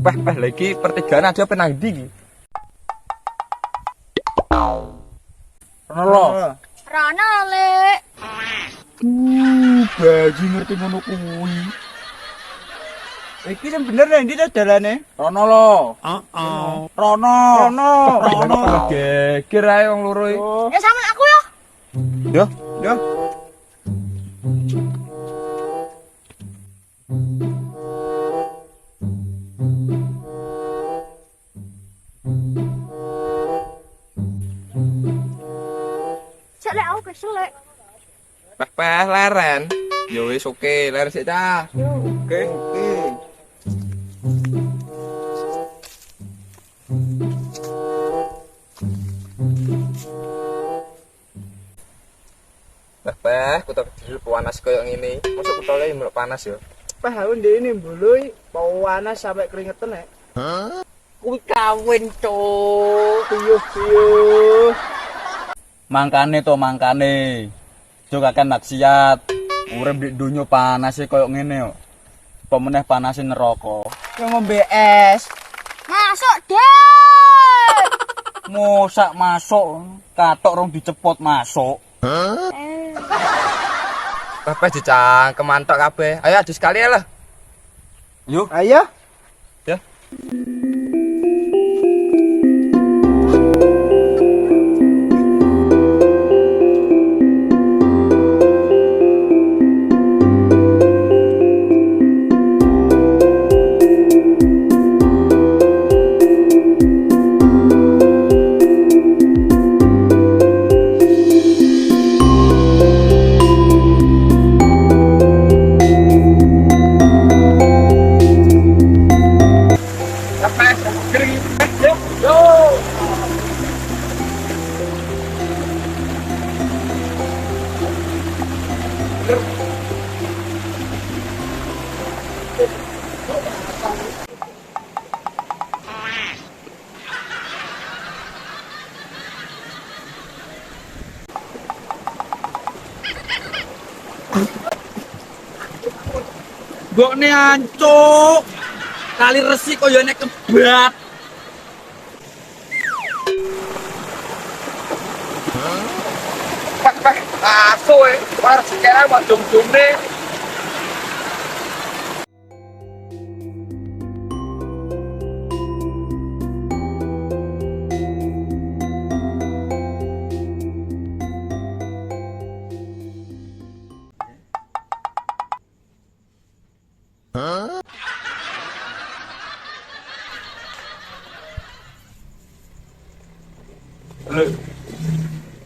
Peh lagi pertigaan aja penang ndi iki. Rono. Rana Lek. Baji ngerti ngono kuwi. Iki sing bener nek ndi ta dalane? Rono lo. Rono. Rono. Geger ae wong loro iki. Ya sampean aku ya. Yo. Yo. Cek Lek aku kesel Lek. Peh leren. Yo wis oke, leren sik cah. Oke. Peh, kutok kecil panas koyo ngene. Mosok kutole mbok panas yo. Peh aku ndene mbuluy panas sampai keringetan nek. Kuwi kawin, Cuk. Piyuh. Mangkane to mangkane. Aja kakek maksiat. Urip di donya panase koyo ngene kok. Apa meneh panase neraka. Yang ngombe es. Masuk deh. Mosak masuk, katok rong dicepot masuk. Peh dicangkem mantok kabeh. Ayo adu sekali lah. Yuk. Ayo. Ya. Mbokne ancuk. Kali resi koyo nek kebat. Peh asu e. War sekera kok jum-jumne.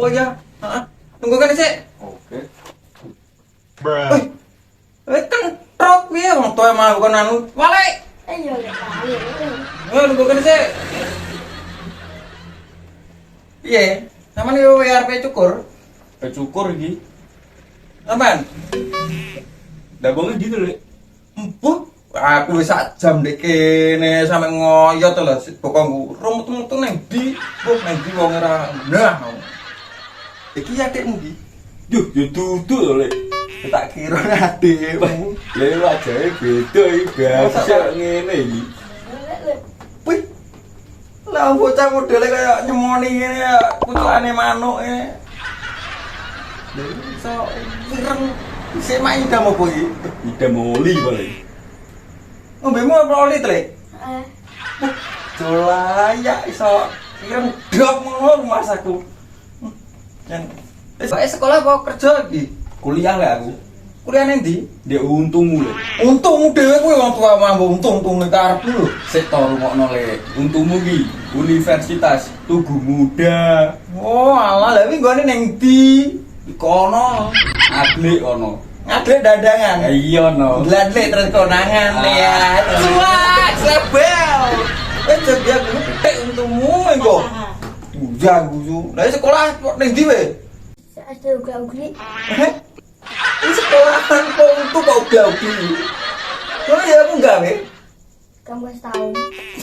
Oh iya, tunggu kan sih. Oke. Kan truk piye wong tuwa mlakukan anu. Wale. Iya Lek kali. Tunggu kan sih. Piye? Sampeyan yo WRP cukur. Cukur iki. Aman. Dabonge ndi to, Lek? Empuh, aku wis sak jam ndek kene sampe ngoyot lho bokongku. Rumut-mutu nang ndi? Nang ndi wong ora nah. Iki adekmu iki. Duh, yo duduk lho, Lek. Tak kira adekmu. Lek wajahe beda iki, bahasa ngene iki. Wih. Lah bocah modele kaya nyemoni ngene ya, pucukane manuk e. Lha iso ireng isih main idam apa iki? Idam oli paling. Ngombemu apa oli, Trek? Jolaya iso ireng dok ngono masaku. Jan wis sekolah apa kerja iki? Kuliah lek aku. Kuliah nang ndi? Ndek untungmu, Lek. Untungmu dhewe kuwi wong tua mambu untung-untunge karepmu lho. Sik to rungokno, Lek. Untungmu ki Universitas Tugu Muda. Oh, alah lha kuwi nggone nang ndi? Kono adlik kono. Ngadek dandangan. Iya no. Gladlek terus konangan ya. Cuak, sebel. Jogja kuwi gede untungmu engko. Udah guyu. Lah sekolah ning ndi we? Saya uga-ugi. Ini sekolahan kok untuk kok udah-udah. Kok ya aku enggak we? Kamu setahun.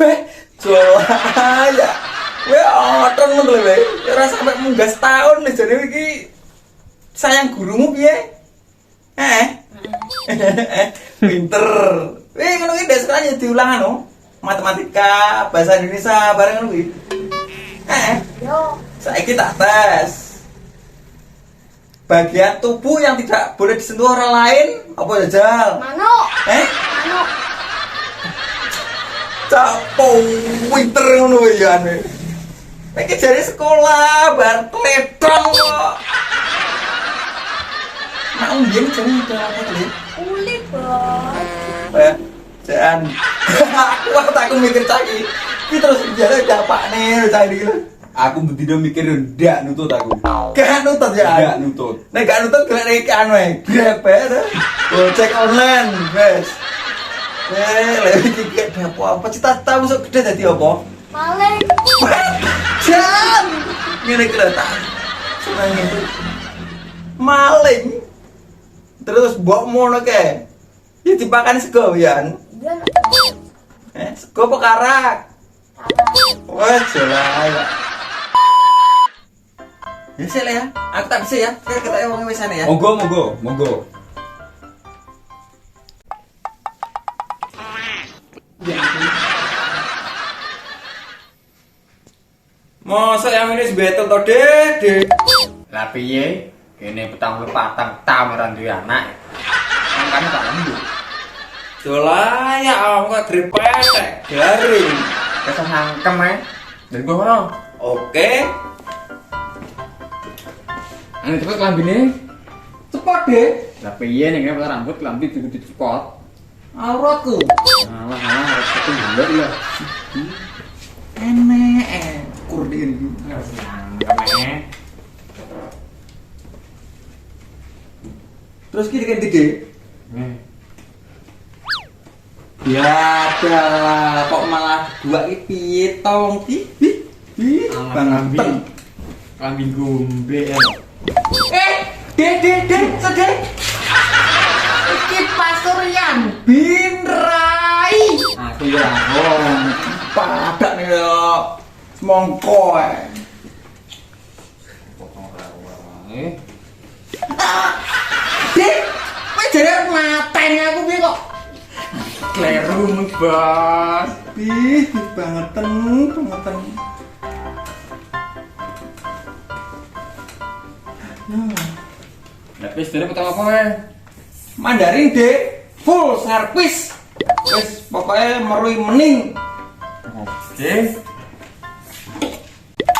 Weh, jolaya. Weh, oton ngono lho we. Ora sampe munggah setahun nek jane iki sayang gurumu piye? Pinter. Weh, ngono iki sekolah ya diulang anu. matematika, bahasa Indonesia bareng kuwi. Yo. Saiki tak tes. Bagian tubuh yang tidak boleh disentuh orang lain apa jajal? Manuk. Manuk. Capo winter ngono ya ane. Iki jare sekolah bar kledong kok. Mak mbiyen jenenge apa to? Uli, Bos. Jangan. Aku tak mikir caki. Ki terus jare dapakne cah iki lho. Aku bendino mikir ndak nutut aku. Gak nutut ya. Ndak nutut. Nek gak nutut golek iki anu ae. Grab ae. Cek online, wes. Lek iki gak apa-apa cita-cita masuk gede dadi apa? Maling. Jan. Ngene iki lho tak. Seneng itu. Maling. Terus mbok mono ke. Ya dipakan sego ya. Dia Sego apa karak? Wah, jelas. Ya sih ya. Aku tak bisa ya. Kita wong wis ya. Monggo. Masa yang ini betul to, Dek? Lah piye? Kene petang lu patang tahun ora duwe anak. Mangkane tak lembut. Dolah ya awak kok drepet garing. Kesah sangkem ae. Dan gua ngono. Oke. Ane cepet lambine. Cepet, Dek. Lah piye ning kene rambut lambi dicuci cepot. Auratku. Alah harus ketinggalan ya. Enek kurdin. Sangkem. Terus kiri kan gede. Ya adalah kok malah gua iki piye tong ki? Banget. Kambing gombe ya. Dek, sedek. Iki Pasuryan Binrai. Aku ya ngomong. Padak nih lo. Semongko Dek, kowe jare mateni aku piye kok? Kleru Bos. Bangetan. Lah wis dene petang apa wae? Mandarin, Dek. Full service. Wis pokoknya merui mening. Oke.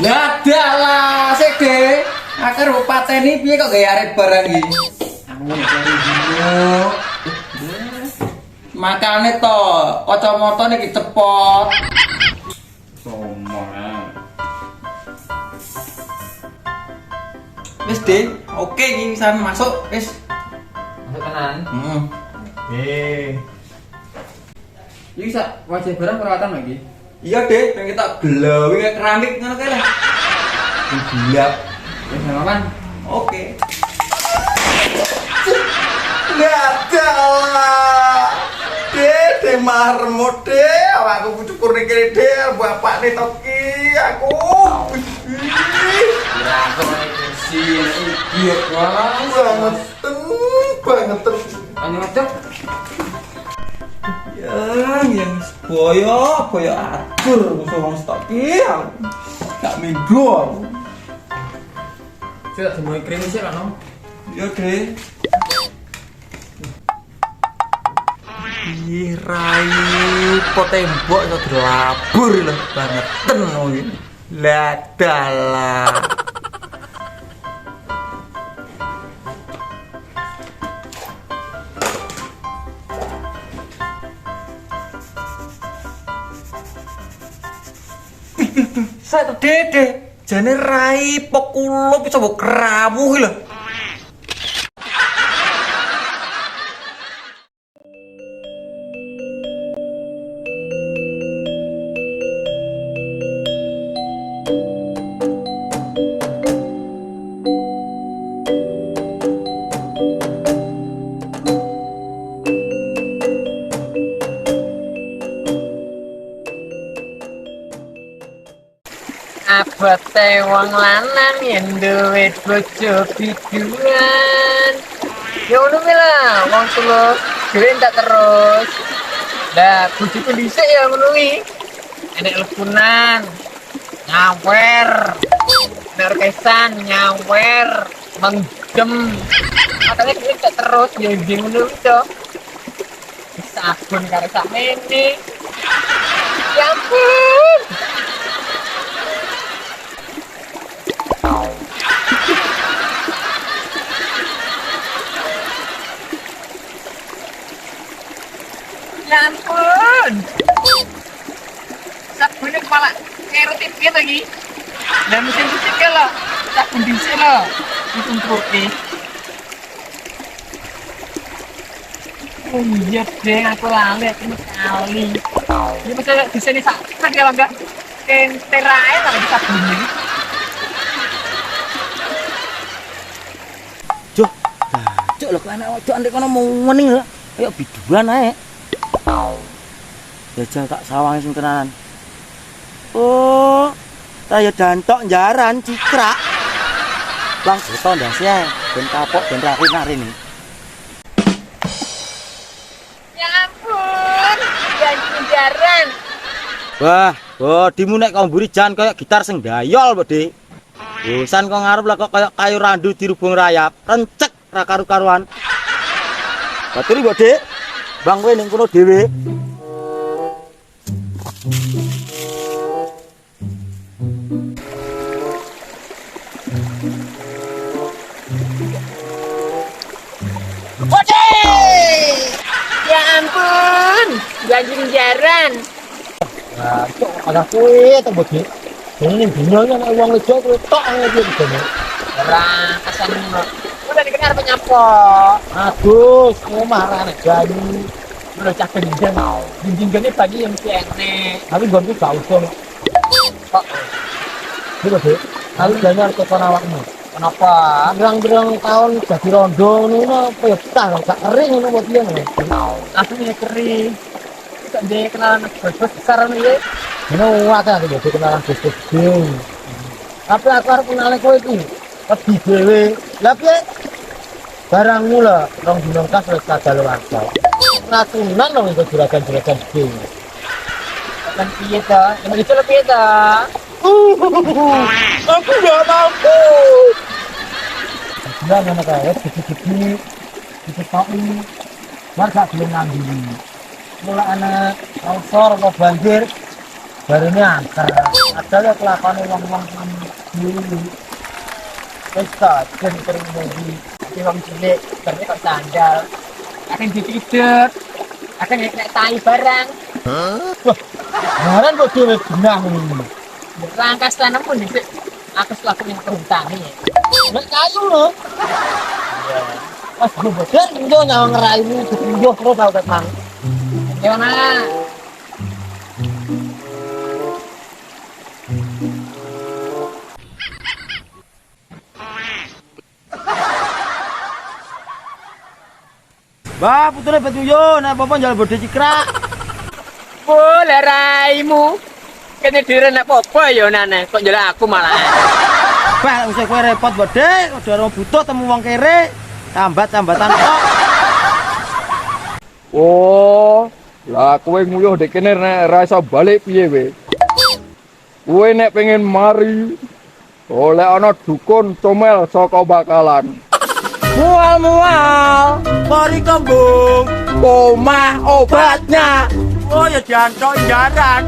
Ya dalah sik, Dek. Akar pateni piye kok gawe arep barang iki? Aku mau cari dino. Makane to, kacamata niki cepot. Somong ae. Wis, Dek. Oke iki bisa masuk, wis. Masuk tenan. Eh. Iki sak wajah barang perawatan lagi. Iya, Dek, pengen kita glowing kayak keramik ngono kae lah. Gelap. Wis nang Oke. Gadalah. Dede marmut de, awakku cukur ning kene de, bapak ne toki aku. Ya aku nek bersih iki Banget. Anu ngadep. Yang boyo atur musuh wong stoki. Gak minggu. Sudah semua krim sih kan, Iya, Dek. Rai po tembok iso dilabur lho bangeten kuwi. Lah dalah. Saya Dede, jane rai pokulup iso mbok keramu kuwi lho. Abote wong lanang yen duwe bojo biduan. Ya ngono kuwi lah, wong tulus dhewe entak terus. Lah, bujuku dhisik ya ngono kuwi. Enek lepunan, nyawer. Enek rekesan, nyawer, mengdem. Makanya kita terus ya ngono kuwi to. Sabun karo sakmene. Ya ampun. Ya ampun. Sabunnya kepala kerut tipis lagi. Dan mesin cuci lo, sabun dhisik lo. Itu putih. Oh iya deh, aku lali kali. Ini bisa di sini sakit kalau enggak kenterai lah di sabunnya. Cuk, cuk lho kok anak wedok ndek kono mau wening lho. Kayak biduan ae. Jajal tak sawange sing tenanan. Oh, saya dantok jaran cikrak. Bang, foto ndase ben kapok ben rapi narin. Ya ampun, janji jaran. Wah, bodimu nek kau mburi jan kayak gitar sing dayol, Bode. Bosan kok ngarep lah kok kayak kayu randu dirubung rayap, rencek ra karu-karuan. Baturi, Bode. Bang kowe ning kono dhewe. Ya ampun, janji jaran. Nah, cok ada kue to Bode. Ini binyonya nek wong wedok kuwi tok ae iki bene. Ora kesan ngono. Udah dikenal penyapa. Agus, omah ra nek janji. Udah cak gendeng. Gendeng bagi yang kene. Tapi gonku gak usah. Kok Iki Bode. Aku jane arep tekan awakmu. kenapa? Berang-berang tahun jadi rondo ngono petah gak kering ngono buat dia nih. Aku ini kering. Kok dia kenalan bos-bos besar nih. Ngono wae aku jadi kenalan bos-bos ding. Tapi aku arep kenal kowe iki. Lebih dhewe. Lah piye? Barangmu lah, rong dino kas wis kadaluwarsa. Ratunan lho iku juragan-juragan ding. Kan piye to? Yang itu piye to? Aku gak mampu. Sudah mana kayak sedikit-sedikit kita tahu warga belum ngambil. Mulai anak longsor atau banjir baru ini angker. Ada ya kelakuan uang-uang dulu. Pesta dan terjadi Di wong cilik, berarti kok sandal. Akan ditidur. Akan naik tai barang. kemarin kok dia benang ini. Rangkas tanam pun dhisik. Aku selaku yang perhutani. Nek kayu loh. Pas gue bosan, gue nyawa ngerayu, gue terus tau datang. Gimana? Bah, putune batu yo, nek apa njaluk bodhe cikrak. Boleh raimu. Kene dhewe nek apa ya nane, kok njaluk aku malah. Bah, usah kowe repot bodhe, udah butuh temu wong kere. Tambat-tambatan kok. Oh, lah kowe nguyuh dek kene nek ra iso balik piye we? Kowe nek pengen mari oleh ana dukun comel saka bakalan. Mual-mual, mari kembung. Omah obatnya. Oh ya jantok jaran.